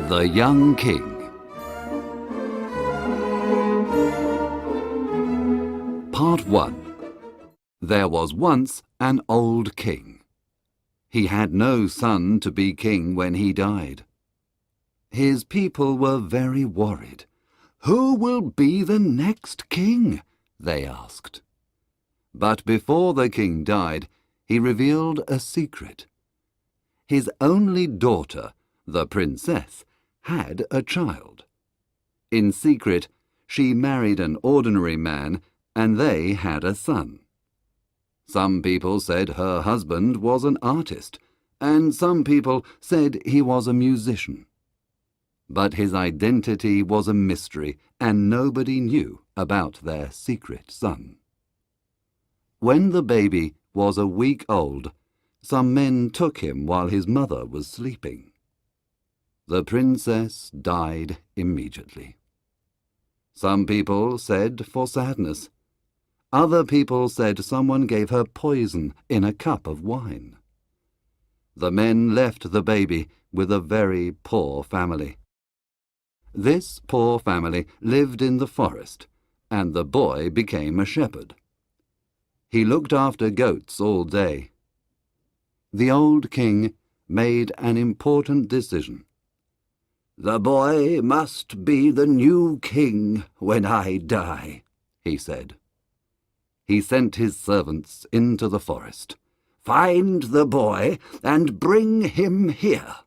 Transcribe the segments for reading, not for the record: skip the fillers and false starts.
The Young King. Part 1. There was once an old king. He had no son to be king when he died. His people were very worried. "Who will be the next king?" they asked. But before the king died, he revealed a secret. His only daughter, the princess, had a child. In secret, she married an ordinary man, and they had a son. Some people said her husband was an artist, and some people said he was a musician. But his identity was a mystery, and nobody knew about their secret son. When the baby was a week old, some men took him while his mother was sleeping. The princess died immediately. Some people said for sadness. Other people said someone gave her poison in a cup of wine. The men left the baby with a very poor family. This poor family lived in the forest, and the boy became a shepherd. He looked after goats all day. The old king made an important decision. "The boy must be the new king when I die," he said. He sent his servants into the forest. "Find the boy and bring him here."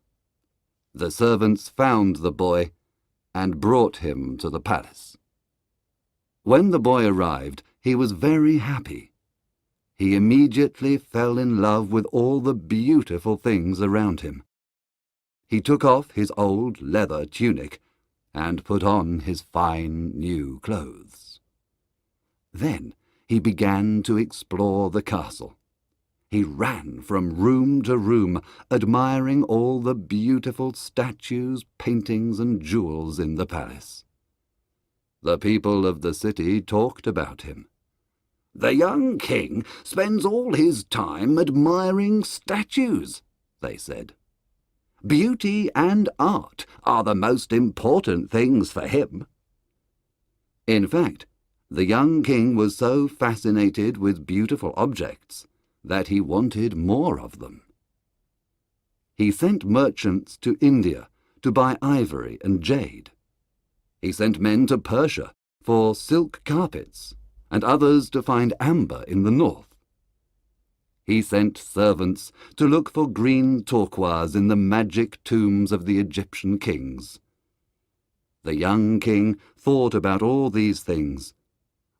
The servants found the boy and brought him to the palace. When the boy arrived, he was very happy. He immediately fell in love with all the beautiful things around him. He took off his old leather tunic and put on his fine new clothes. Then he began to explore the castle. He ran from room to room, admiring all the beautiful statues, paintings, and jewels in the palace. The people of the city talked about him. "The young king spends all his time admiring statues," they said. "Beauty and art are the most important things for him." In fact, the young king was so fascinated with beautiful objects that he wanted more of them. He sent merchants to India to buy ivory and jade. He sent men to Persia for silk carpets, and others to find amber in the north. He sent servants to look for green turquoise in the magic tombs of the Egyptian kings. The young king thought about all these things,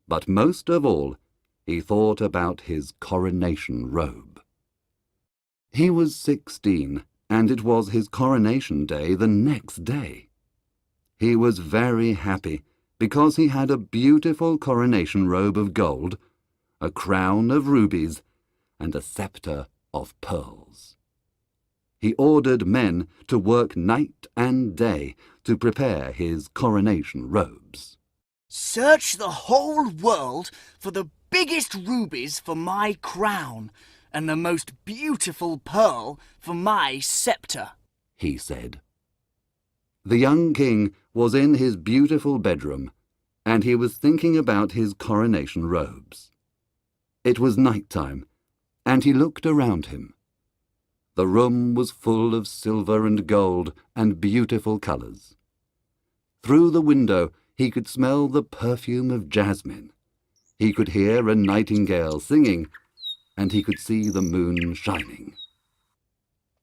but most of all, he thought about his coronation robe. He was 16, and it was his coronation day the next day. He was very happy because he had a beautiful coronation robe of gold, a crown of rubies, and a scepter of pearls. He ordered men to work night and day to prepare his coronation robes. "Search the whole world for the biggest rubies for my crown and the most beautiful pearl for my scepter," he said. The young king was in his beautiful bedroom, and he was thinking about his coronation robes. It was night time, and he looked around him. The room was full of silver and gold and beautiful colours. Through the window he could smell the perfume of jasmine. He could hear a nightingale singing, and he could see the moon shining.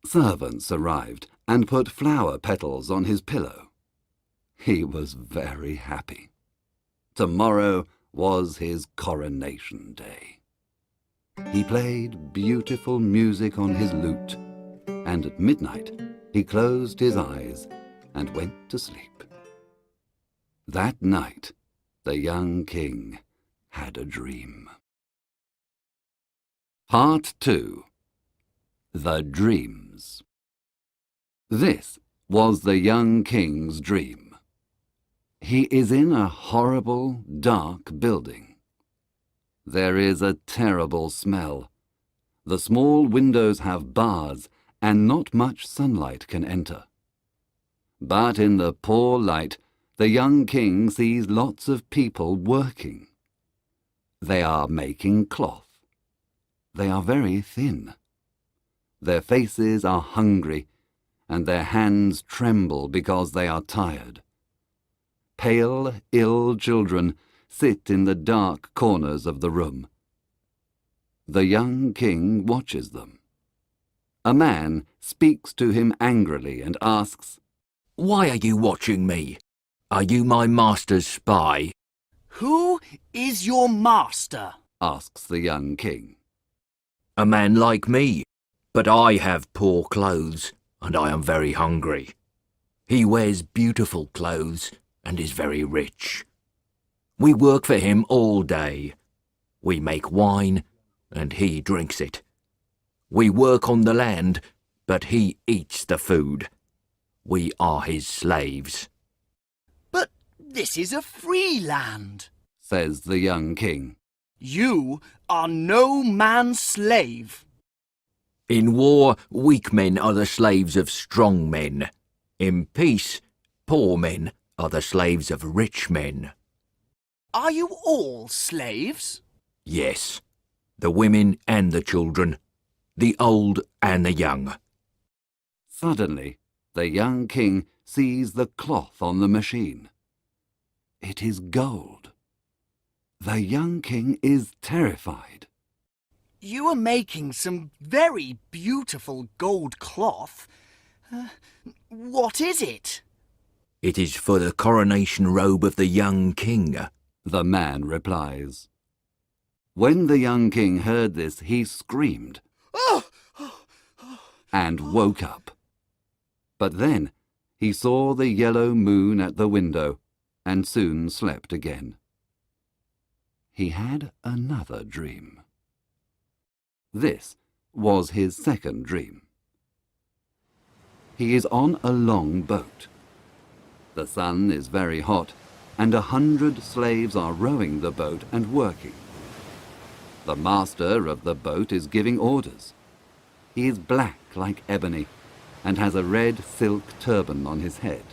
Servants arrived and put flower petals on his pillow. He was very happy. Tomorrow was his coronation day. He played beautiful music on his lute, and at midnight he closed his eyes and went to sleep. That night, the young king had a dream. Part 2. The Dreams. This was the young king's dream. He is in a horrible, dark building. There is a terrible smell. The small windows have bars, and not much sunlight can enter. But in the poor light, the young king sees lots of people working. They are making cloth. They are very thin. Their faces are hungry, and their hands tremble because they are tired. Pale, ill children sit in the dark corners of the room. The young king watches them. A man speaks to him angrily and asks, "Why are you watching me? Are you my master's spy?" Who is your master? asks the young king. "A man like me, but I have poor clothes, and I am very hungry. He wears beautiful clothes and is very rich. We work for him all day. We make wine, and he drinks it. We work on the land, but he eats the food. We are his slaves." But this is a free land, says the young king. You are no man's slave. "In war, weak men are the slaves of strong men. In peace, poor men are the slaves of rich men." Are you all slaves? Yes, the women and the children, the old and the young. Suddenly, the young king sees the cloth on the machine. It is gold. The young king is terrified. You are making some very beautiful gold cloth. What is it? "It is for the coronation robe of the young king," the man replies. When the young king heard this, he screamed and woke up. But then he saw the yellow moon at the window and soon slept again. He had another dream. This was his second dream. He is on a long boat. The sun is very hot, and 100 slaves are rowing the boat and working. The master of the boat is giving orders. He is black like ebony and has a red silk turban on his head.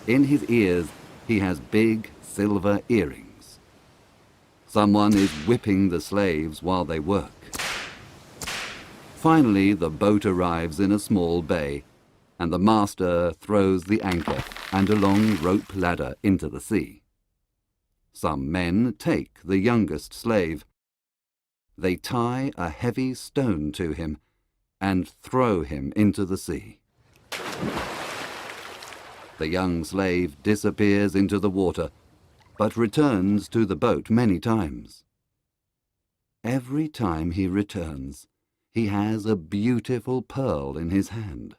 In his ears he has big silver earrings. Someone is whipping the slaves while they work. Finally, the boat arrives in a small bay, and the master throws the anchor and a long rope ladder into the sea. Some men take the youngest slave. They tie a heavy stone to him and throw him into the sea. The young slave disappears into the water, but returns to the boat many times. Every time he returns, he has a beautiful pearl in his hand.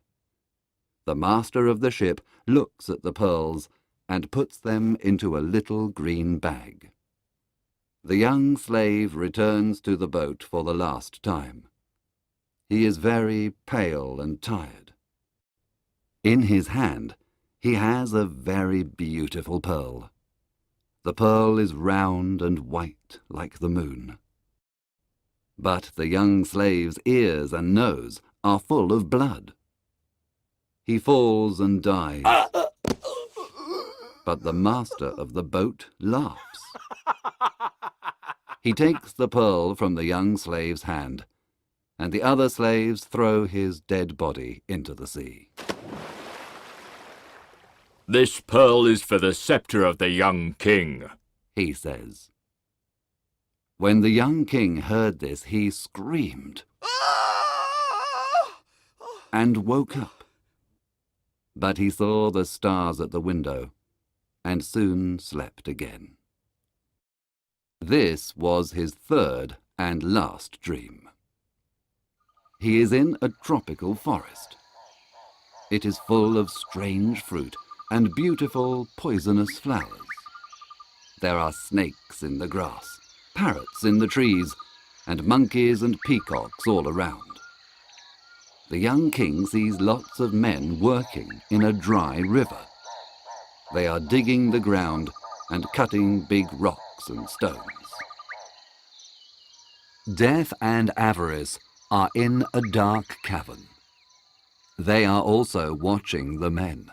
The master of the ship looks at the pearls and puts them into a little green bag. The young slave returns to the boat for the last time. He is very pale and tired. In his hand, he has a very beautiful pearl. The pearl is round and white like the moon. But the young slave's ears and nose are full of blood. He falls and dies. But the master of the boat laughs. He takes the pearl from the young slave's hand, and the other slaves throw his dead body into the sea. "This pearl is for the scepter of the young king," he says. When the young king heard this, he screamed and woke up. But he saw the stars at the window and soon slept again. This was his third and last dream. He is in a tropical forest. It is full of strange fruit and beautiful poisonous flowers. There are snakes in the grass, parrots in the trees, and monkeys and peacocks all around. The young king sees lots of men working in a dry river. They are digging the ground and cutting big rocks and stones. Death and avarice are in a dark cavern. They are also watching the men.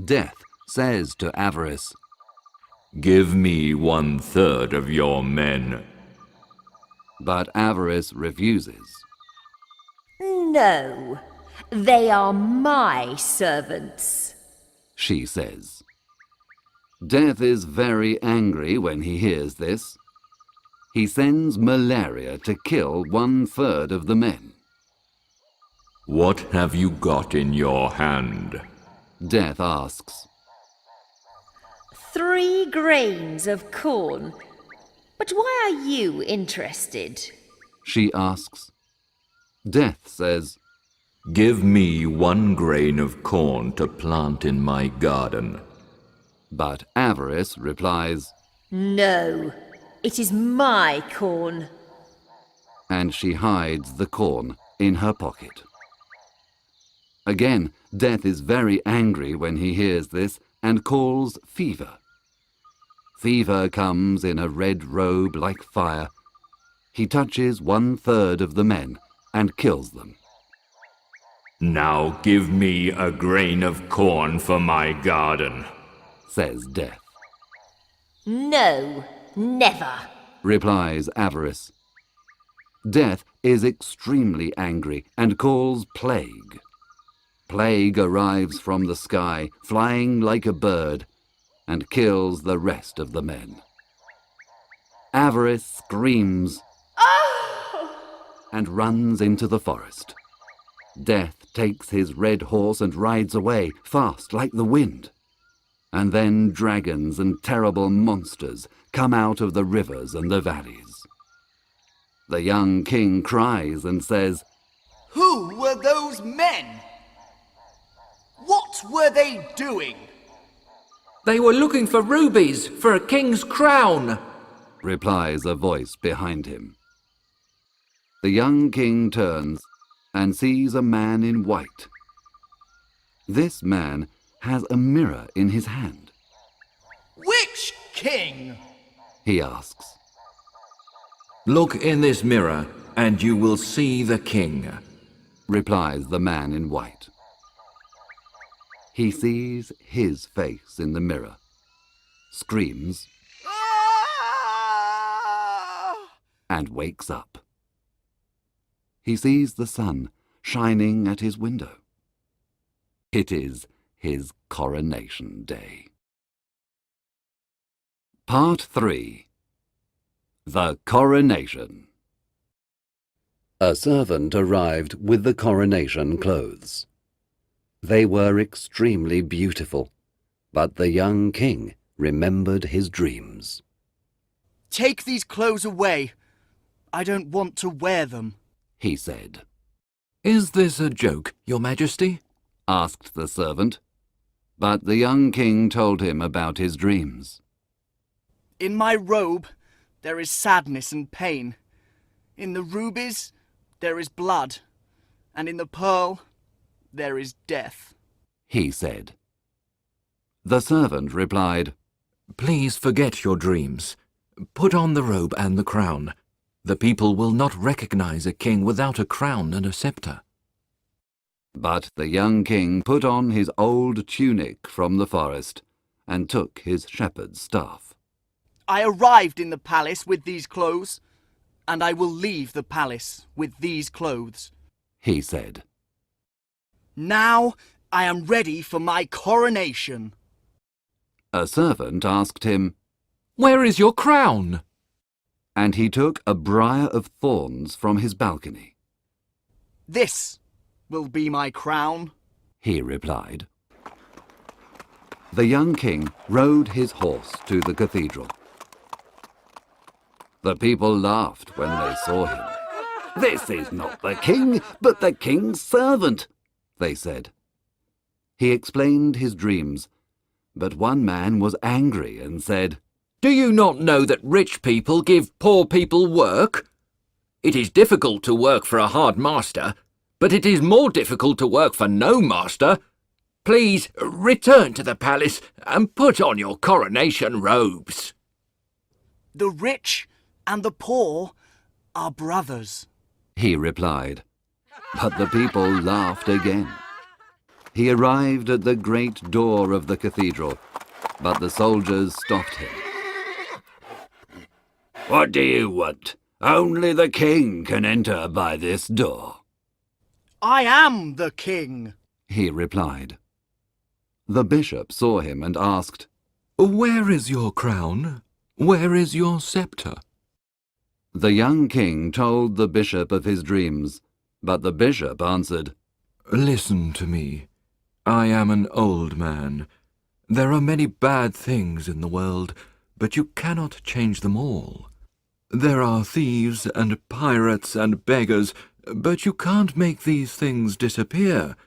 Death says to Avarice, "Give me 1/3 of your men." but Avarice refuses. No, they are my servants, She says. Death is very angry when he hears this. He sends malaria to kill 1/3 of the men. "What have you got in your hand?" Death asks. 3 grains of corn. But why are you interested? She asks. Death says, "Give me 1 grain of corn to plant in my garden." but Avarice replies, No, it is my corn. and she hides the corn in her pocket. Again, Death is very angry when he hears this and calls Fever. Fever comes in a red robe like fire. He touches 1/3 of the men and kills them. "Now give me a grain of corn for my garden," says Death. No, never. Replies Avarice. Death is extremely angry and calls Plague. Plague arrives from the sky, flying like a bird, and kills the rest of the men. Avarice screams and runs into the forest. Death takes his red horse and rides away, fast like the wind. And then dragons and terrible monsters come out of the rivers and the valleys. The young king cries and says, Who were those men? What were they doing? "They were looking for rubies for a king's crown," replies a voice behind him. The young king turns and sees a man in white. This man has a mirror in his hand. Which king? He asks. "Look in this mirror and you will see the king," replies the man in white. He sees his face in the mirror, screams, Ah! and wakes up. He sees the sun shining at his window. It is his coronation day. Part 3. The Coronation. A servant arrived with the coronation clothes. They were extremely beautiful, but the young king remembered his dreams. Take these clothes away. I don't want to wear them, he said. "Is this a joke, Your Majesty?" asked the servant, but the young king told him about his dreams. In my robe, there is sadness and pain. In the rubies, there is blood. And in the pearl, there is death, he said. The servant replied, "Please forget your dreams. Put on the robe and the crown. The people will not recognize a king without a crown and a scepter." But the young king put on his old tunic from the forest and took his shepherd's staff. I arrived in the palace with these clothes, and I will leave the palace with these clothes, he said. Now I am ready for my coronation. A servant asked him, "Where is your crown?" and he took a briar of thorns from his balcony. This will be my crown, he replied. The young king rode his horse to the cathedral. The people laughed when they saw him. This is not the king, but the king's servant, they said. He explained his dreams, but one man was angry and said, "Do you not know that rich people give poor people work? It is difficult to work for a hard master, but it is more difficult to work for no master. Please return to the palace and put on your coronation robes." The rich and the poor are brothers, he replied. But the people laughed again. He arrived at the great door of the cathedral, but the soldiers stopped him. "What do you want? Only the king can enter by this door," I am the king. he replied. The bishop saw him and asked, "Where is your crown? Where is your sceptre?" The young king told the bishop of his dreams, but the bishop answered, "Listen to me. I am an old man. There are many bad things in the world, but you cannot change them all. There are thieves and pirates and beggars, but you can't make these things disappear.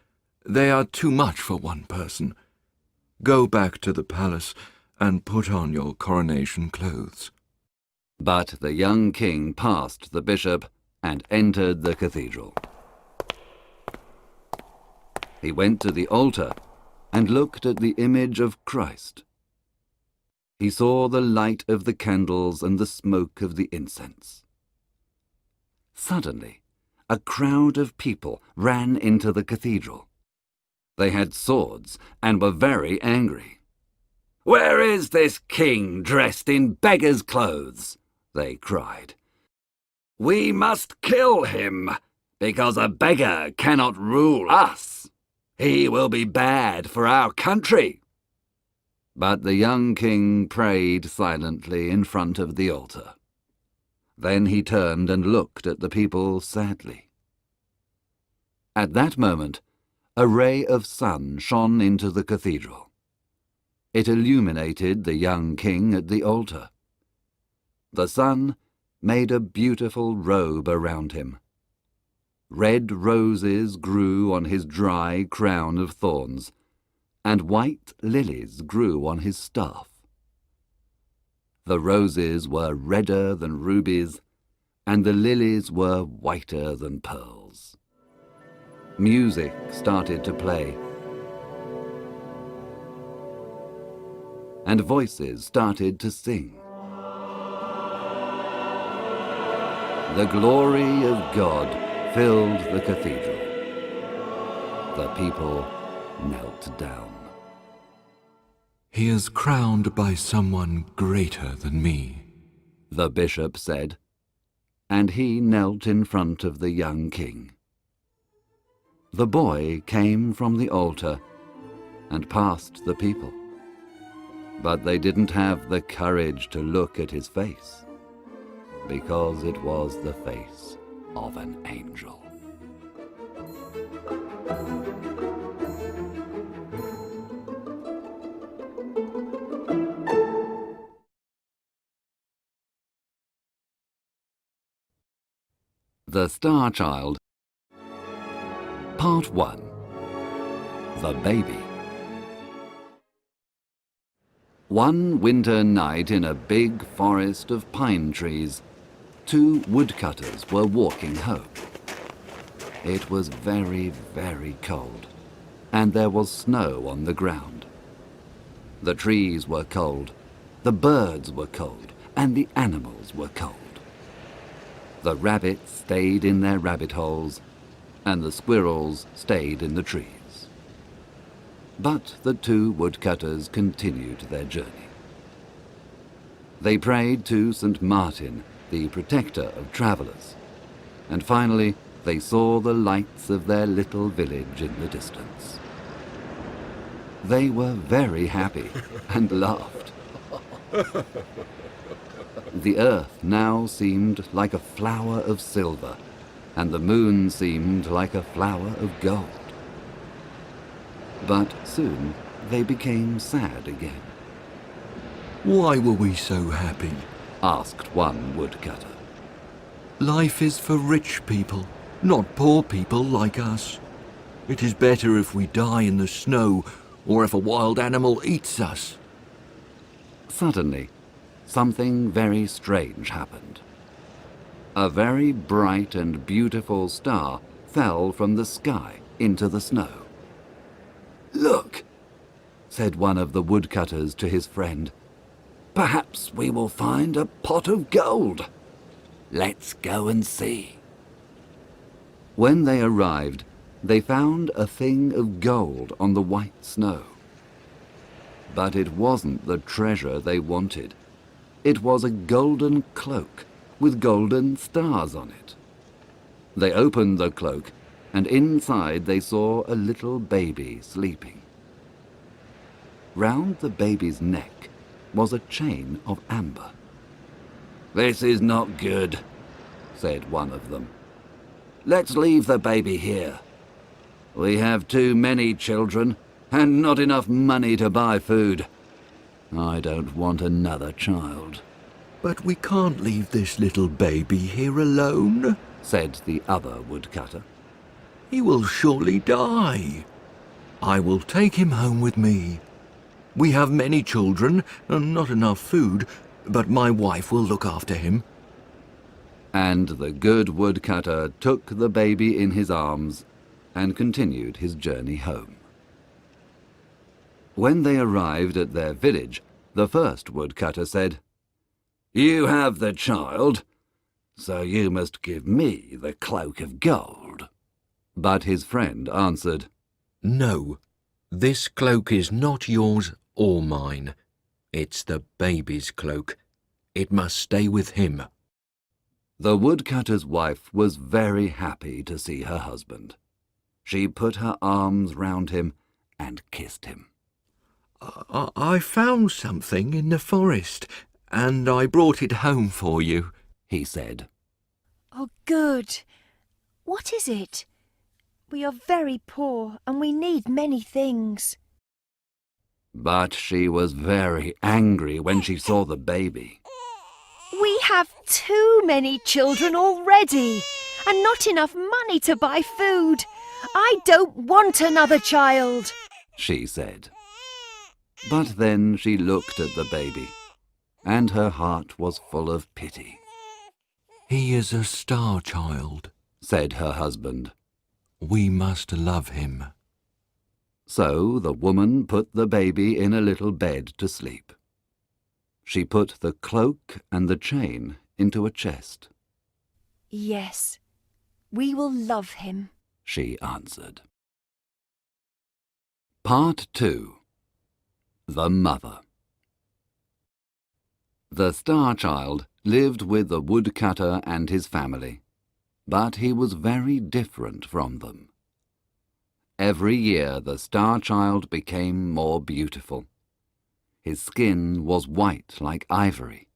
They are too much for one person. Go back to the palace and put on your coronation clothes." But the young king passed the bishop and entered the cathedral. He went to the altar and looked at the image of Christ. He saw the light of the candles and the smoke of the incense. Suddenly, a crowd of people ran into the cathedral. They had swords and were very angry. "Where is this king dressed in beggar's clothes?" they cried. "We must kill him, because a beggar cannot rule us. He will be bad for our country." But the young king prayed silently in front of the altar. Then he turned and looked at the people sadly. At that moment, a ray of sun shone into the cathedral. It illuminated the young king at the altar. The sun made a beautiful robe around him. Red roses grew on his dry crown of thorns, and white lilies grew on his staff. The roses were redder than rubies, and the lilies were whiter than pearls. Music started to play, and voices started to sing. The glory of God filled the cathedral. The people knelt down. "He is crowned by someone greater than me," the bishop said, and he knelt in front of the young king. The boy came from the altar and passed the people, but they didn't have the courage to look at his face, because it was the face of an angel. The Star Child. Part 1. The Baby. One winter night in a big forest of pine trees, 2 woodcutters were walking home. It was very, very cold, and there was snow on the ground. The trees were cold, the birds were cold, and the animals were cold. The rabbits stayed in their rabbit holes, and the squirrels stayed in the trees. But the 2 woodcutters continued their journey. They prayed to St. Martin, the protector of travellers, and finally they saw the lights of their little village in the distance. They were very happy and laughed. The earth now seemed like a flower of silver, and the moon seemed like a flower of gold. But soon they became sad again. "Why were we so happy?" asked one woodcutter. "Life is for rich people, not poor people like us. It is better if we die in the snow or if a wild animal eats us." Suddenly, something very strange happened. A very bright and beautiful star fell from the sky into the snow. "Look," said one of the woodcutters to his friend. "Perhaps we will find a pot of gold. Let's go and see." When they arrived, they found a thing of gold on the white snow. But it wasn't the treasure they wanted. It was a golden cloak with golden stars on it. They opened the cloak, and inside they saw a little baby sleeping. Round the baby's neck was a chain of amber. "This is not good," said one of them. "Let's leave the baby here. We have too many children and not enough money to buy food. I don't want another child." But we can't leave this little baby here alone, said the other woodcutter. "He will surely die. I will take him home with me. We have many children and not enough food, but my wife will look after him." And the good woodcutter took the baby in his arms and continued his journey home. When they arrived at their village, the first woodcutter said, "You have the child, so you must give me the cloak of gold." But his friend answered, "No, this cloak is not yours or mine. It's the baby's cloak. It must stay with him." The woodcutter's wife was very happy to see her husband. She put her arms round him and kissed him. I found something in the forest, and I brought it home for you," he said. "Oh, good. What is it? We are very poor and we need many things." But she was very angry when she saw the baby. "We have too many children already and not enough money to buy food. I don't want another child," she said. But then she looked at the baby, and her heart was full of pity. "He is a star child," said her husband. "We must love him." So the woman put the baby in a little bed to sleep. She put the cloak and the chain into a chest. "Yes, we will love him," she answered. Part 2. The Mother. The Star Child lived with the woodcutter and his family, but he was very different from them. Every year the Star Child became more beautiful. His skin was white like ivory.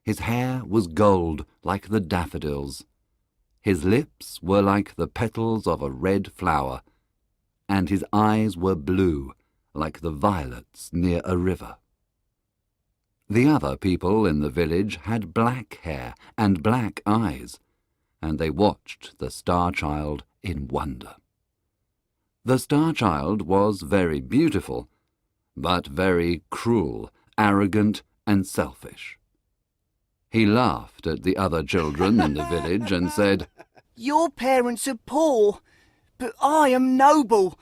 His hair was gold like the daffodils. His lips were like the petals of a red flower, and his eyes were blue like the violets near a river. The other people in the village had black hair and black eyes, and they watched the Star Child in wonder. The Star Child was very beautiful, but very cruel, arrogant, and selfish. He laughed at the other children in the village and said, "Your parents are poor, but I am noble.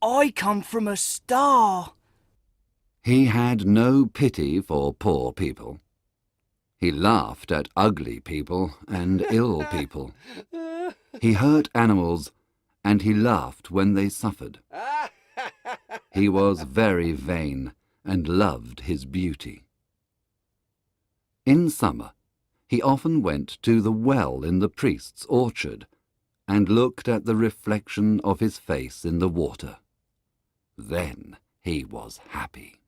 I come from a star." He had no pity for poor people. He laughed at ugly people and ill people. He hurt animals, and he laughed when they suffered. He was very vain and loved his beauty. In summer, he often went to the well in the priest's orchard and looked at the reflection of his face in the water. Then he was happy.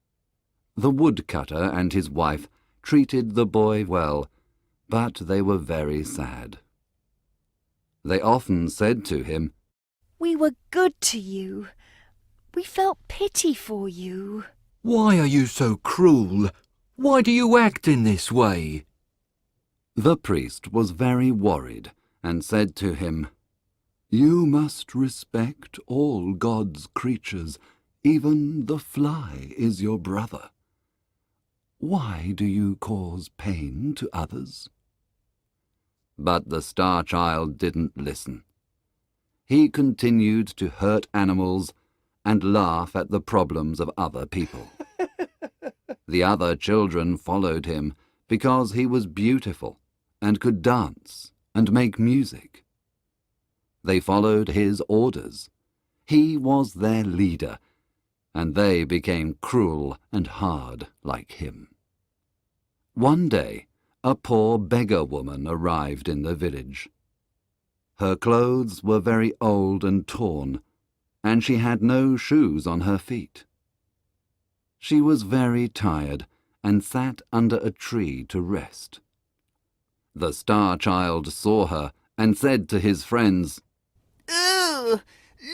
The woodcutter and his wife treated the boy well, but they were very sad. They often said to him, "We were good to you. We felt pity for you." "Why are you so cruel? Why do you act in this way?" The priest was very worried and said to him, "You must respect all God's creatures. Even the fly is your brother. Why do you cause pain to others?" But the Star Child didn't listen. He continued to hurt animals and laugh at the problems of other people. The other children followed him because he was beautiful and could dance and make music. They followed his orders. He was their leader, and they became cruel and hard like him. One day, a poor beggar woman arrived in the village. Her clothes were very old and torn, and she had no shoes on her feet. She was very tired and sat under a tree to rest. The Star Child saw her and said to his friends, Ugh!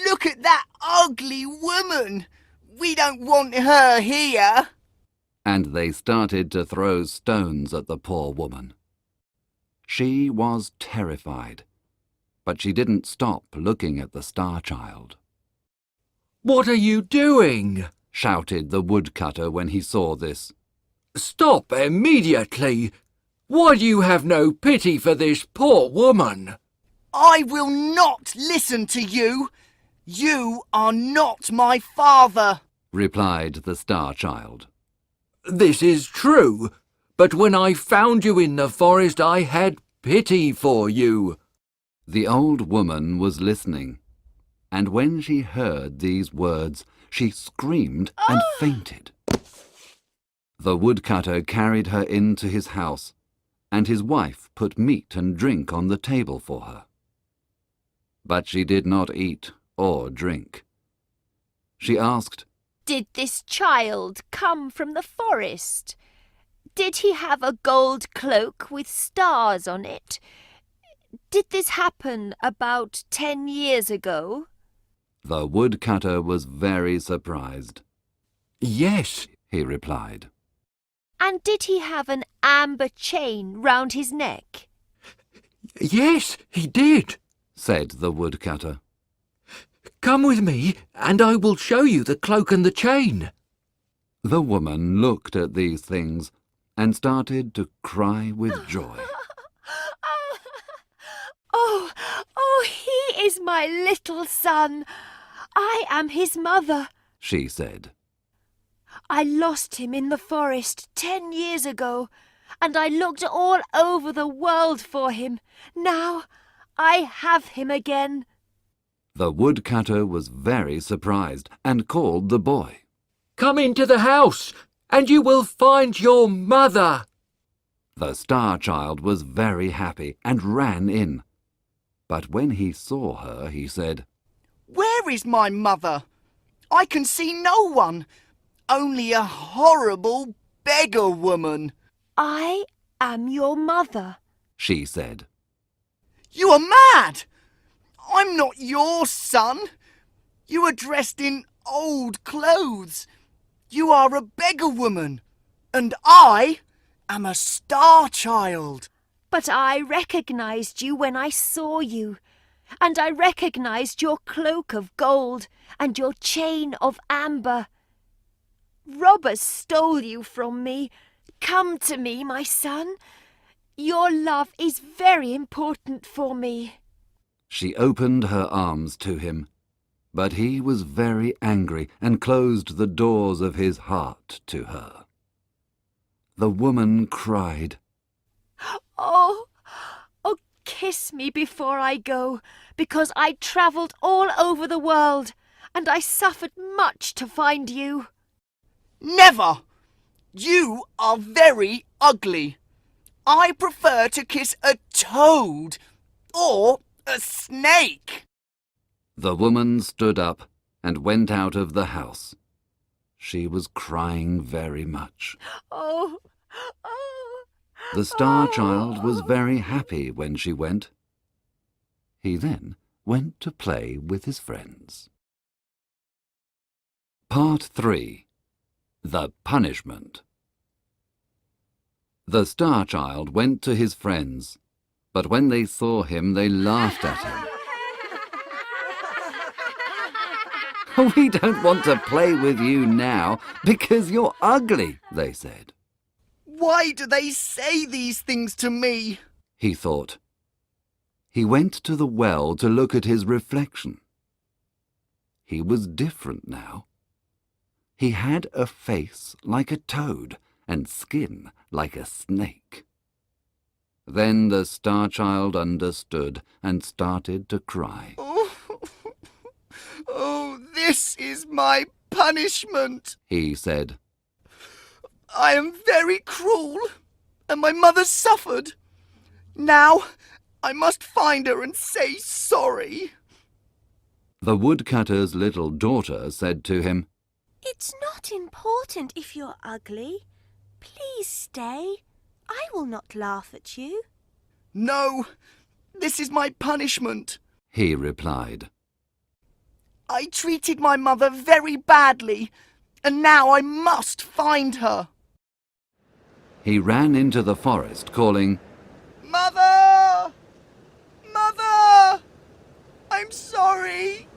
Look at that ugly woman! We don't want her here! And they started to throw stones at the poor woman. She was terrified, but she didn't stop looking at the Star Child. "What are you doing?" shouted the woodcutter when he saw this. "Stop immediately! Why do you have no pity for this poor woman?" I will not listen to you! You are not my father! Replied the Star Child. "This is true, but when I found you in the forest I had pity for you." The old woman was listening, and when she heard these words, she screamed and fainted. The woodcutter carried her into his house, and his wife put meat and drink on the table for her. But she did not eat or drink. She asked, Did this child come from the forest? Did he have a gold cloak with stars on it? Did this happen about 10 years ago? The woodcutter was very surprised. "Yes," He replied. And did he have an amber chain round his neck? "Yes, he did." Said the woodcutter. "Come with me, and I will show you the cloak and the chain." The woman looked at these things and started to cry with joy. Oh, he is my little son. I am his mother. She said. I lost him in the forest 10 years ago, and I looked all over the world for him. Now I have him again. The woodcutter was very surprised and called the boy. "Come into the house, and you will find your mother." The Star Child was very happy and ran in. But when he saw her, he said, Where is my mother? I can see no one. Only a horrible beggar woman. I am your mother. She said. You are mad! I'm not your son. You are dressed in old clothes. You are a beggar woman. And I am a Star Child. But I recognized you when I saw you, and I recognized your cloak of gold and your chain of amber. Robbers stole you from me. Come to me, my son. Your love is very important for me. She opened her arms to him, but he was very angry and closed the doors of his heart to her. The woman cried, Oh, kiss me before I go, because I travelled all over the world, and I suffered much to find you. Never! You are very ugly. I prefer to kiss a toad or a snake. The woman stood up and went out of the house. She was crying very much. Oh. The Star Child was very happy when she went. He then went to play with his friends. Part 3. The Punishment. The Star Child went to his friends, but when they saw him, they laughed at him. We don't want to play with you now because you're ugly, they said. Why do they say these things to me? He thought. He went to the well to look at his reflection. He was different now. He had a face like a toad and skin like a snake. Then the Star Child understood and started to cry. Oh, this is my punishment, He said. I am very cruel, and my mother suffered. Now I must find her and say sorry. The woodcutter's little daughter said to him, It's not important if you're ugly. Please stay. I will not laugh at you. No, this is my punishment. He replied. I treated my mother very badly, and now I must find her. He ran into the forest, calling, Mother! Mother! I'm sorry.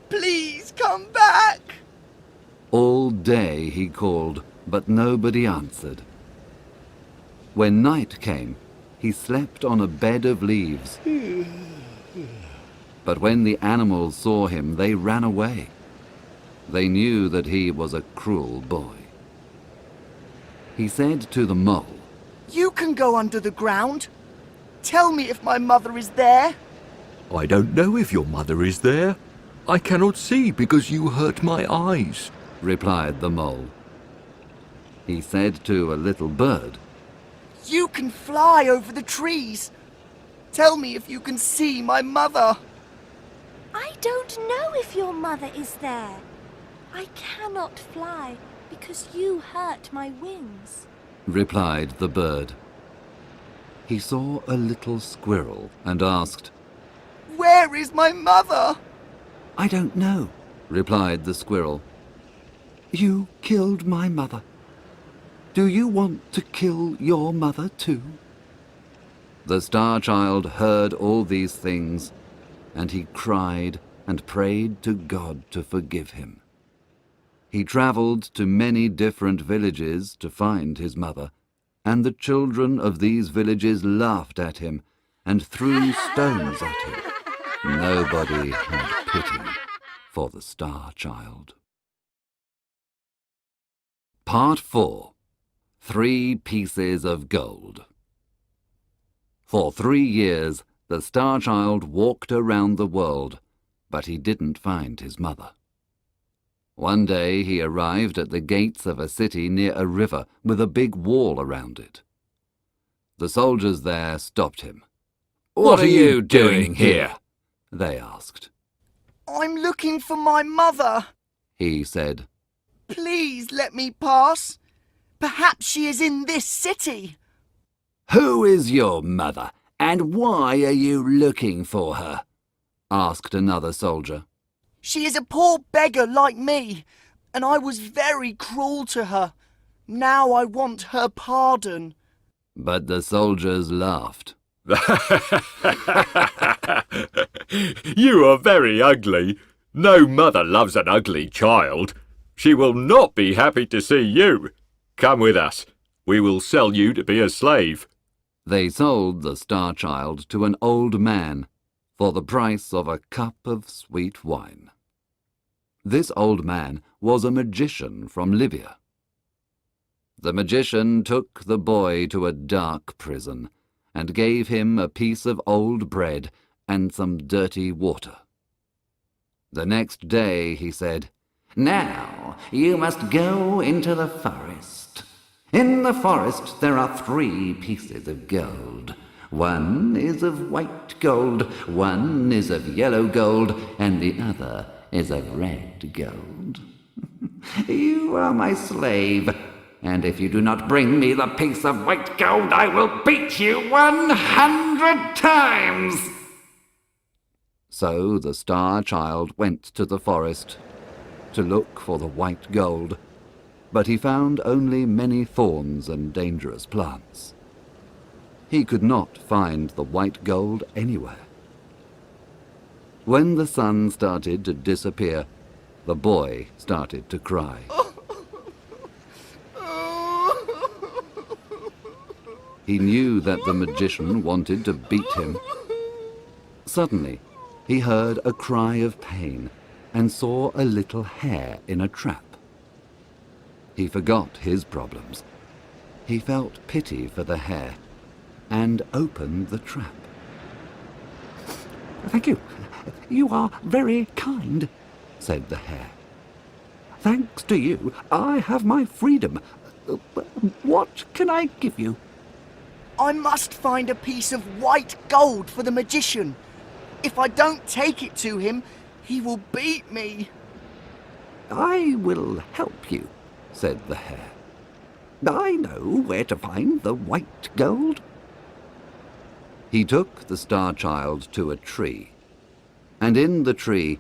Please come back. All day he called, but nobody answered. When night came, he slept on a bed of leaves. But when the animals saw him, they ran away. They knew that he was a cruel boy. He said to the mole, You can go under the ground. Tell me if my mother is there. I don't know if your mother is there. I cannot see because you hurt my eyes, replied the mole. He said to a little bird, You can fly over the trees. Tell me if you can see my mother. I don't know if your mother is there. I cannot fly because you hurt my wings. replied the bird. He saw a little squirrel and asked, Where is my mother? I don't know, replied the squirrel. You killed my mother. Do you want to kill your mother too? The Star Child heard all these things, and he cried and prayed to God to forgive him. He travelled to many different villages to find his mother, and the children of these villages laughed at him and threw stones at him. Nobody had pity for the Star Child. Part 4. 3 Pieces of Gold. For 3 years, the Star Child walked around the world, but he didn't find his mother. One day he arrived at the gates of a city near a river with a big wall around it. The soldiers there stopped him. "What are you doing here?" they asked. I'm looking for my mother. He said, Please let me pass. Perhaps she is in this city. "Who is your mother, and why are you looking for her?" asked another soldier. She is a poor beggar like me, and I was very cruel to her. Now I want her pardon. But the soldiers laughed. You are very ugly. No mother loves an ugly child. She will not be happy to see you. Come with us. We will sell you to be a slave. They sold the Star Child to an old man for the price of a cup of sweet wine. This old man was a magician from Libya. The magician took the boy to a dark prison and gave him a piece of old bread and some dirty water. The next day he said, "Now you must go into the forest. In the forest there are 3 pieces of gold. One is of white gold, one is of yellow gold, and the other is of red gold. You are my slave, and if you do not bring me the piece of white gold, I will beat you 100 times." So the Star Child went to the forest to look for the white gold, but he found only many thorns and dangerous plants. He could not find the white gold anywhere. When the sun started to disappear, the boy started to cry. He knew that the magician wanted to beat him. Suddenly, he heard a cry of pain and saw a little hare in a trap. He forgot his problems. He felt pity for the hare, and opened the trap. "Thank you. You are very kind," said the hare. "Thanks to you, I have my freedom. What can I give you?" I must find a piece of white gold for the magician. If I don't take it to him, he will beat me." "I will help you," said the hare. "I know where to find the white gold." He took the Star Child to a tree, and in the tree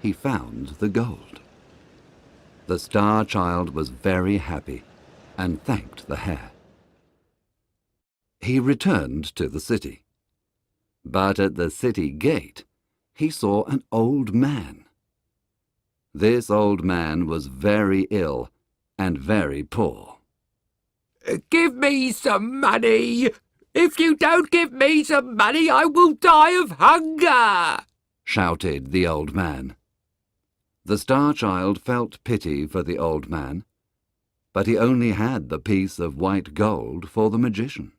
he found the gold. The Star Child was very happy and thanked the hare. He returned to the city, but at the city gate he saw an old man. This old man was very ill and very poor. "Give me some money! If you don't give me some money, I will die of hunger!" shouted the old man. The Star Child felt pity for the old man, but he only had the piece of white gold for the magician.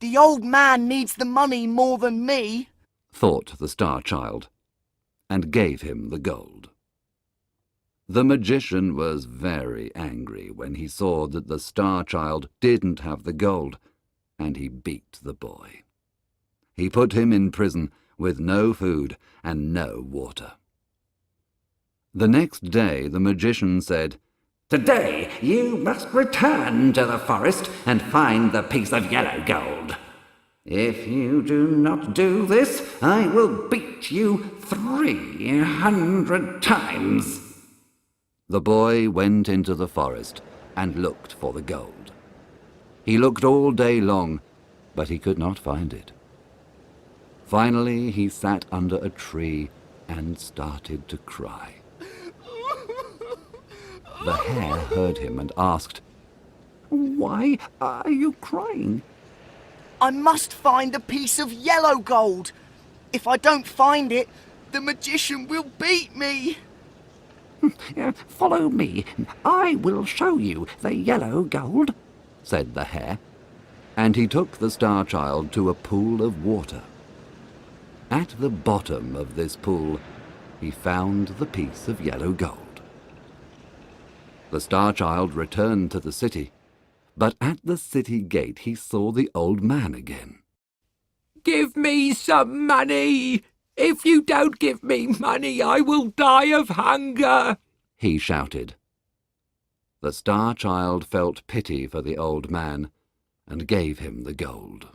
The old man needs the money more than me, thought the Star Child, and gave him the gold. The magician was very angry when he saw that the Star Child didn't have the gold, and he beat the boy. He put him in prison with no food and no water. The next day the magician said, "Today you must return to the forest and find the piece of yellow gold. If you do not do this, I will beat you 300 times. The boy went into the forest and looked for the gold. He looked all day long, but he could not find it. Finally he sat under a tree and started to cry. The hare heard him and asked, "Why are you crying?" I must find a piece of yellow gold. If I don't find it, the magician will beat me." "Follow me. I will show you the yellow gold," said the hare, and he took the Star Child to a pool of water. At the bottom of this pool, he found the piece of yellow gold. The Star Child returned to the city, but at the city gate he saw the old man again. "Give me some money! If you don't give me money, I will die of hunger!" he shouted. The Star Child felt pity for the old man and gave him the gold.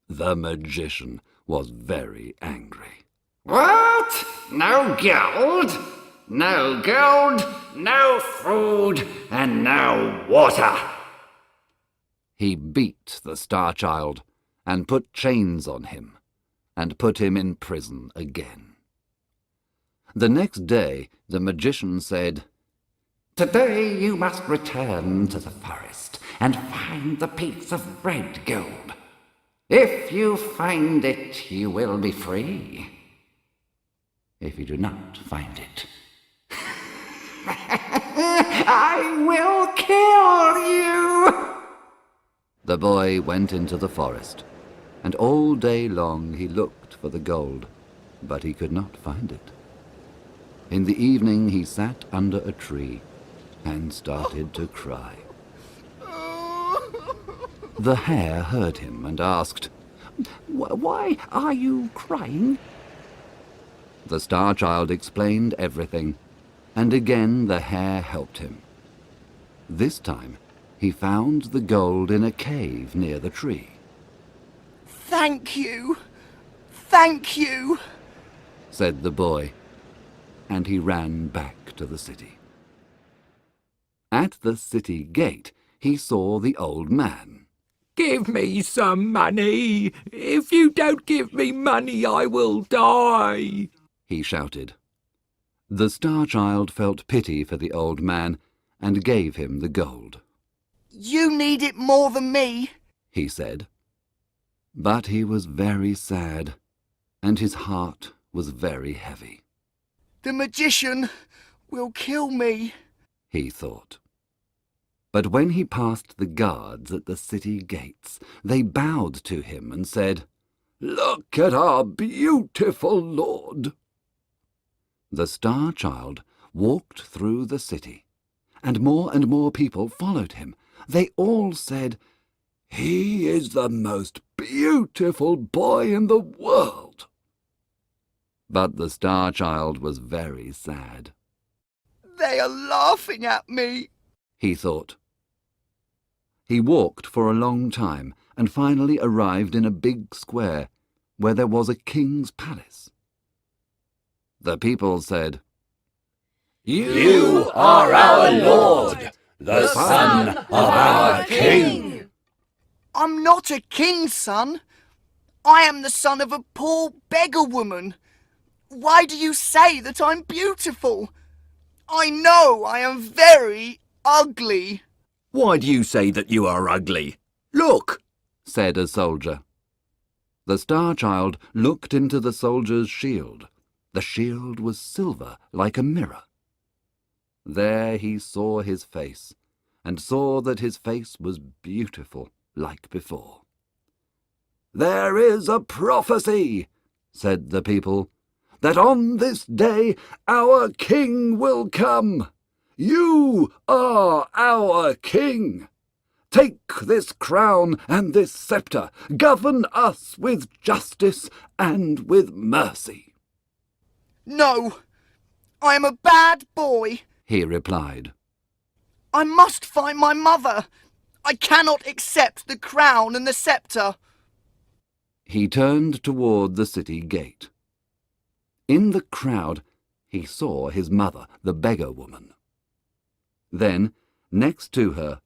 The magician was very angry. "What? No gold? No gold, no food, and no water!" He beat the Star Child and put chains on him and put him in prison again. The next day the magician said, "Today you must return to the forest and find the piece of red gold. If you find it, you will be free. If you do not find it, I will kill you." The boy went into the forest, and all day long he looked for the gold, but he could not find it. In the evening he sat under a tree and started to cry. The hare heard him and asked, "Why are you crying?" The Star Child explained everything, and again the hare helped him. This time he found the gold in a cave near the tree. "Thank you, thank you," said the boy, and he ran back to the city. At the city gate he saw the old man. "Give me some money! If you don't give me money, I will die!" he shouted. The Star Child felt pity for the old man and gave him the gold. "You need it more than me," he said. But he was very sad, and his heart was very heavy. "The magician will kill me," he thought. But when he passed the guards at the city gates, they bowed to him and said, "Look at our beautiful lord." The Star Child walked through the city, and more people followed him. They all said, "He is the most beautiful boy in the world." But the Star Child was very sad. They are laughing at me, he thought. He walked for a long time and finally arrived in a big square where there was a king's palace. The people said, You are our Lord, the son of our King. I'm not a king's son. I am the son of a poor beggar woman. Why do you say that I'm beautiful? I know I am very ugly. Why do you say that you are ugly? Look, said a soldier. The Star Child looked into the soldier's shield. The shield was silver like a mirror. There he saw his face, and saw that his face was beautiful like before. "There is a prophecy," said the people, "that on this day our king will come. You are our king. Take this crown and this scepter. Govern us with justice and with mercy." No, I am a bad boy, he replied. I must find my mother. I cannot accept the crown and the scepter. He turned toward the city gate. In the crowd, he saw his mother, the beggar woman. Then, next to her,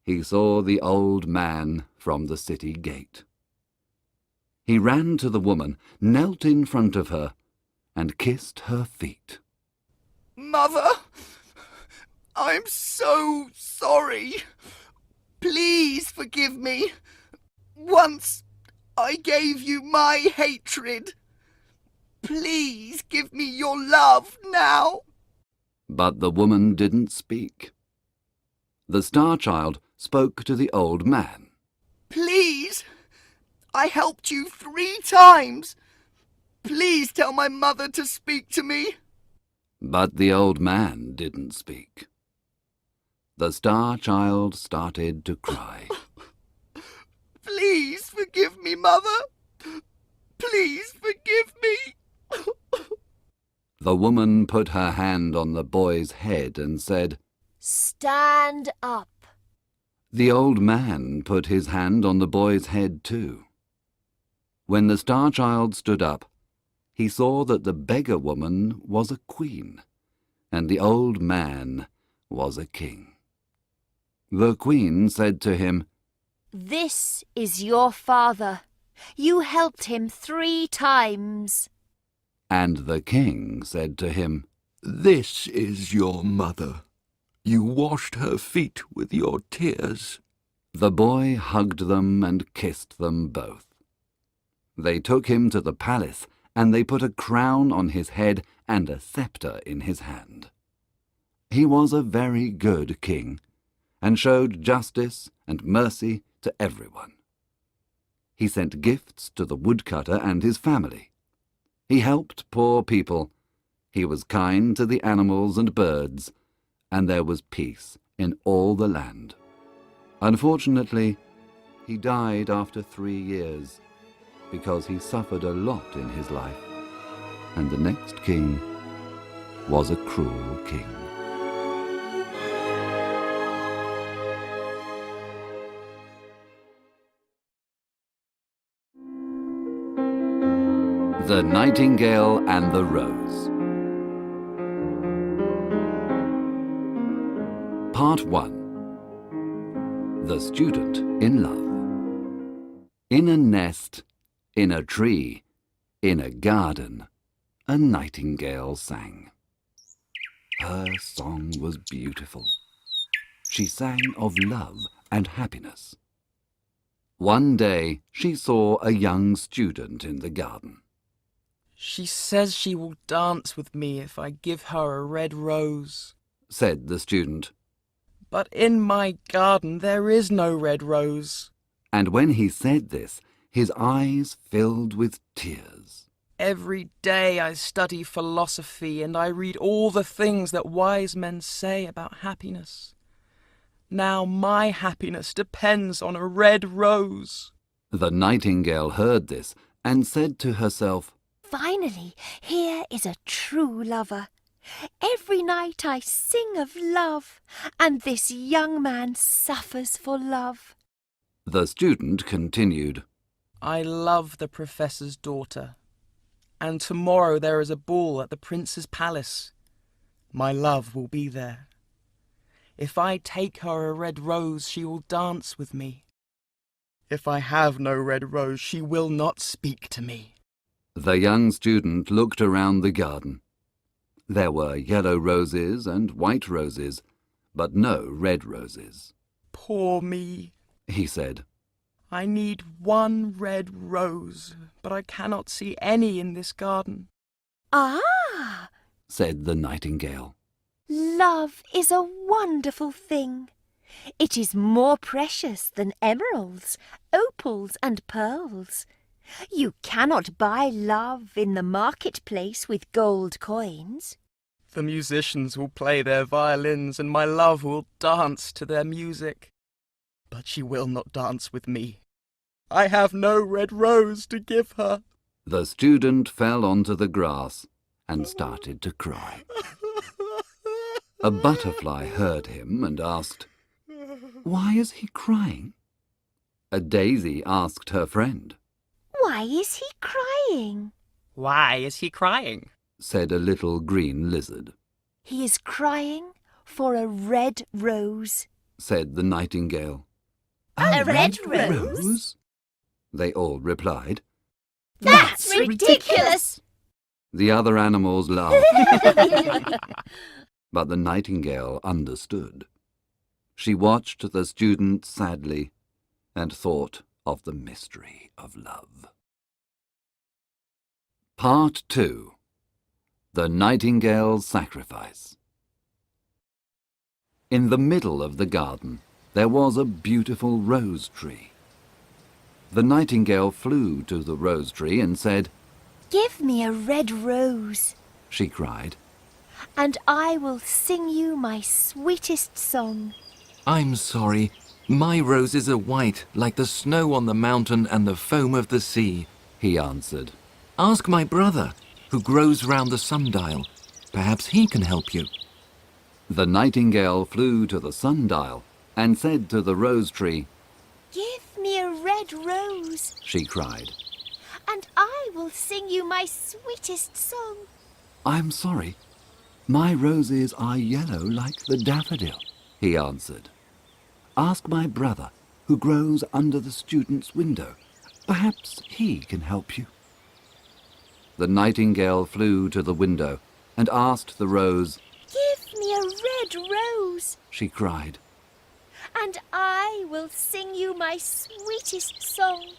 he saw the old man from the city gate. He ran to the woman, knelt in front of her, and kissed her feet. Mother, I'm so sorry. Please forgive me. Once I gave you my hatred. Please give me your love now. But the woman didn't speak. The Star Child spoke to the old man. Please, I helped you 3 times. Please tell my mother to speak to me. But the old man didn't speak. The Star Child started to cry. Please forgive me, Mother. Please forgive me. The woman put her hand on the boy's head and said, Stand up. The old man put his hand on the boy's head too. When the Star Child stood up, he saw that the beggar woman was a queen, and the old man was a king. The queen said to him, This is your father. You helped him 3 times. And the king said to him, This is your mother. You washed her feet with your tears. The boy hugged them and kissed them both. They took him to the palace, and they put a crown on his head and a scepter in his hand. He was a very good king, and showed justice and mercy to everyone. He sent gifts to the woodcutter and his family. He helped poor people. He was kind to the animals and birds, and there was peace in all the land. Unfortunately, he died after 3 years, because he suffered a lot in his life, and the next king was a cruel king. The Nightingale and the Rose. Part 1. The Student in Love. In a nest, in a tree, in a garden, a nightingale sang. Her song was beautiful. She sang of love and happiness. One day she saw a young student in the garden. She says she will dance with me if I give her a red rose, said the student. But in my garden there is no red rose. And when he said this, his eyes filled with tears. Every day I study philosophy and I read all the things that wise men say about happiness. Now my happiness depends on a red rose. The nightingale heard this and said to herself, Finally, here is a true lover. Every night I sing of love, and this young man suffers for love. The student continued, I love the professor's daughter, and tomorrow there is a ball at the prince's palace. My love will be there. If I take her a red rose, she will dance with me. If I have no red rose, she will not speak to me. The young student looked around the garden. There were yellow roses and white roses, but no red roses. Poor me, He said, I need one red rose, but I cannot see any in this garden. Ah! said the nightingale. Love is a wonderful thing. It is more precious than emeralds, opals and pearls. You cannot buy love in the marketplace with gold coins. The musicians will play their violins and my love will dance to their music. But she will not dance with me. I have no red rose to give her. The student fell onto the grass and started to cry. A butterfly heard him and asked, Why is he crying? A daisy asked her friend. Why is he crying? Why is he crying? Said a little green lizard. He is crying for a red rose. Said the nightingale. A red rose? They all replied. That's ridiculous! The other animals laughed. But the nightingale understood. She watched the student sadly and thought of the mystery of love. Part 2. The Nightingale's Sacrifice. In the middle of the garden there was a beautiful rose tree. The nightingale flew to the rose tree and said, Give me a red rose, she cried. and I will sing you my sweetest song. I'm sorry. My roses are white, like the snow on the mountain and the foam of the sea, He answered. Ask my brother, who grows round the sundial. Perhaps he can help you. The nightingale flew to the sundial and said to the rose tree, Give me a red rose, she cried. and I will sing you my sweetest song. I'm sorry. My roses are yellow like the daffodil, he answered. Ask my brother, who grows under the student's window. Perhaps he can help you. The nightingale flew to the window and asked the rose, Give me a red rose, she cried. and I will sing you my sweetest song.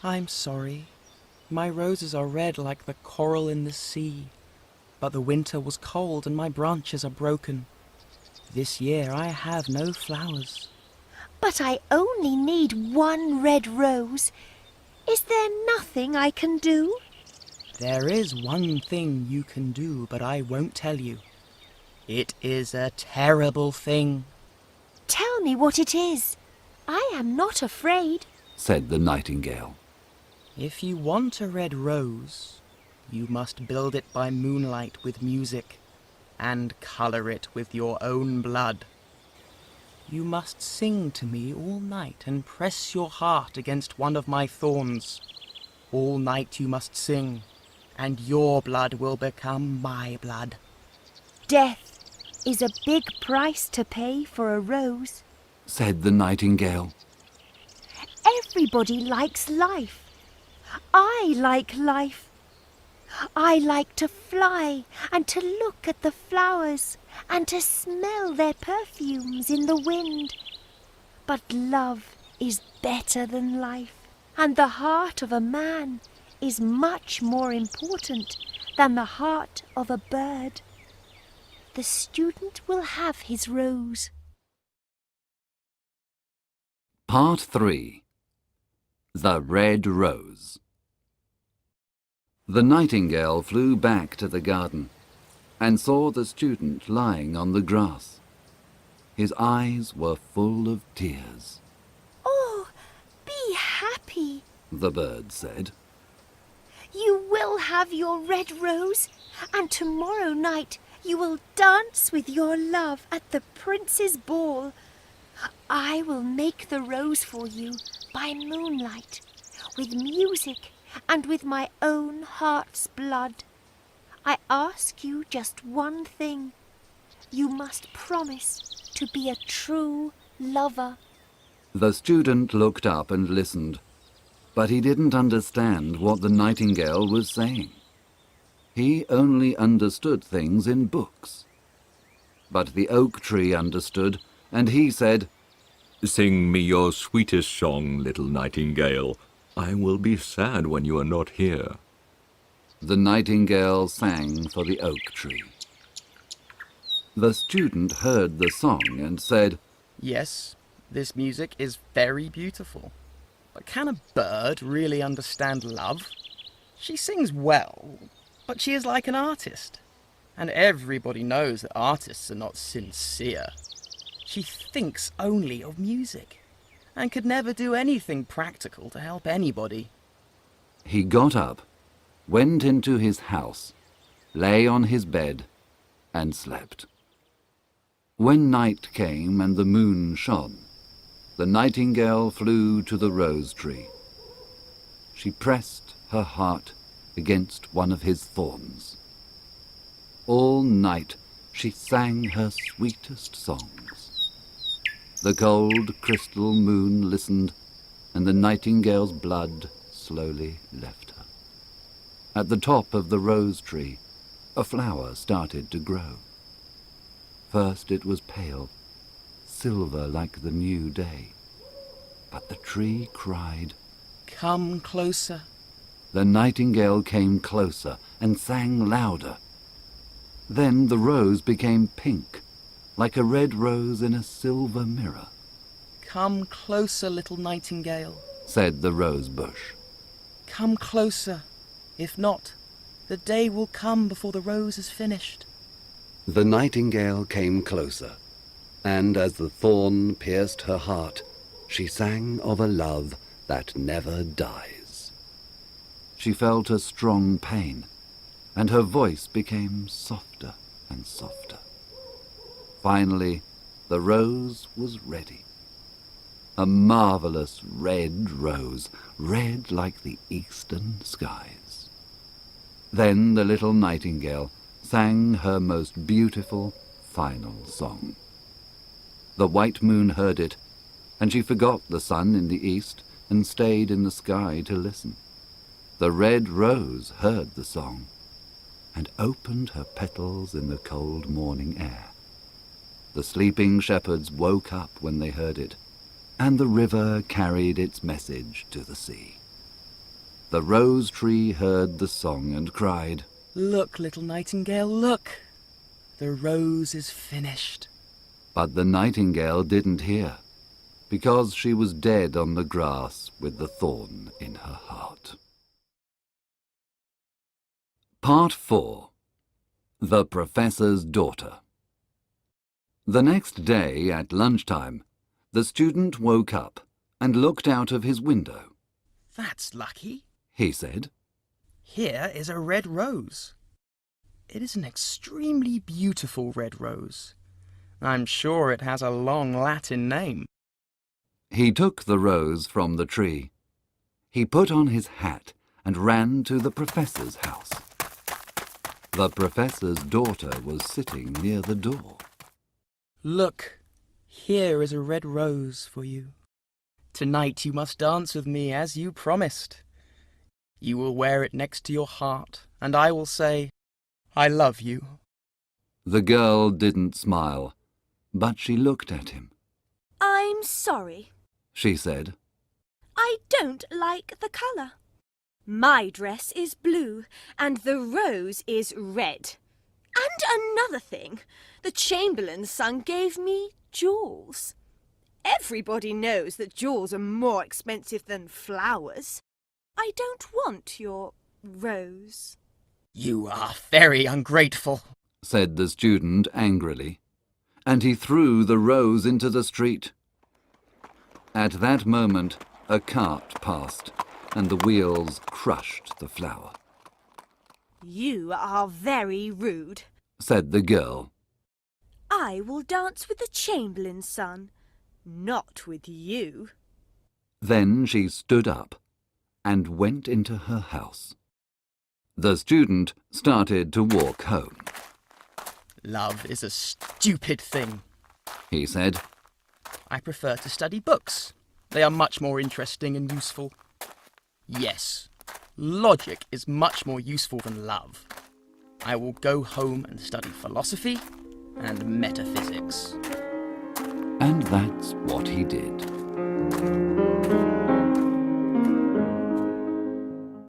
I'm sorry. My roses are red like the coral in the sea. But the winter was cold and my branches are broken. This year I have no flowers. But I only need one red rose. Is there nothing I can do? There is one thing you can do, but I won't tell you. It is a terrible thing. Tell me what it is. I am not afraid. Said the nightingale. If you want a red rose, you must build it by moonlight with music, and colour it with your own blood. You must sing to me all night and press your heart against one of my thorns. All night you must sing, and your blood will become my blood. Death is a big price to pay for a rose. Said the nightingale. Everybody likes life. I like life. I like to fly and to look at the flowers and to smell their perfumes in the wind. But love is better than life, and the heart of a man is much more important than the heart of a bird. The student will have his rose. Part 3. The Red Rose. The nightingale flew back to the garden and saw the student lying on the grass. His eyes were full of tears. Oh, be happy. The bird said. You will have your red rose, and tomorrow night you will dance with your love at the prince's ball. I will make the rose for you by moonlight, with music and with my own heart's blood. I ask you just one thing. You must promise to be a true lover. The student looked up and listened, but he didn't understand what the nightingale was saying. He only understood things in books. But the oak tree understood, and he said, Sing me your sweetest song, little nightingale. I will be sad when you are not here. The nightingale sang for the oak tree. The student heard the song and said, Yes, this music is very beautiful. But can a bird really understand love? She sings well, but she is like an artist. And everybody knows that artists are not sincere. She thinks only of music, and could never do anything practical to help anybody. He got up, went into his house, lay on his bed, and slept. When night came and the moon shone, the nightingale flew to the rose tree. She pressed her heart against one of his thorns. All night she sang her sweetest songs. The cold crystal moon listened, and the nightingale's blood slowly left her. At the top of the rose tree, a flower started to grow. First it was pale, silver like the new day. But the tree cried, Come closer. The nightingale came closer and sang louder. Then the rose became pink, like a red rose in a silver mirror. Come closer, little nightingale, said the rose bush. Come closer. If not, the day will come before the rose is finished. The nightingale came closer, and as the thorn pierced her heart, she sang of a love that never dies. She felt a strong pain, and her voice became softer and softer. Finally, the rose was ready. A marvelous red rose, red like the eastern skies. Then the little nightingale sang her most beautiful final song. The white moon heard it, and she forgot the sun in the east and stayed in the sky to listen. The red rose heard the song and opened her petals in the cold morning air. The sleeping shepherds woke up when they heard it, and the river carried its message to the sea. The rose tree heard the song and cried, Look, little nightingale, look. The rose is finished. But the nightingale didn't hear, because she was dead on the grass with the thorn in her heart. Part 4. The Professor's Daughter. The next day at lunchtime, the student woke up and looked out of his window. That's lucky, He said. Here is a red rose. It is an extremely beautiful red rose. I'm sure it has a long Latin name. He took the rose from the tree. He put on his hat and ran to the professor's house. The professor's daughter was sitting near the door. Look, here is a red rose for you. Tonight you must dance with me as you promised. You will wear it next to your heart, and I will say, I love you. The girl didn't smile, but she looked at him. I'm sorry, She said. I don't like the colour. My dress is blue and the rose is red. And another thing, the Chamberlain's son gave me jewels. Everybody knows that jewels are more expensive than flowers. I don't want your rose. You are very ungrateful, said the student angrily, and he threw the rose into the street. At that moment, a cart passed, and the wheels crushed the flower. You are very rude. Said the girl. I will dance with the Chamberlain's son, not with you. Then she stood up and went into her house. The student started to walk home. Love is a stupid thing, He said. I prefer to study books. They are much more interesting and useful. Yes, logic is much more useful than love. I will go home and study philosophy and metaphysics. And that's what he did.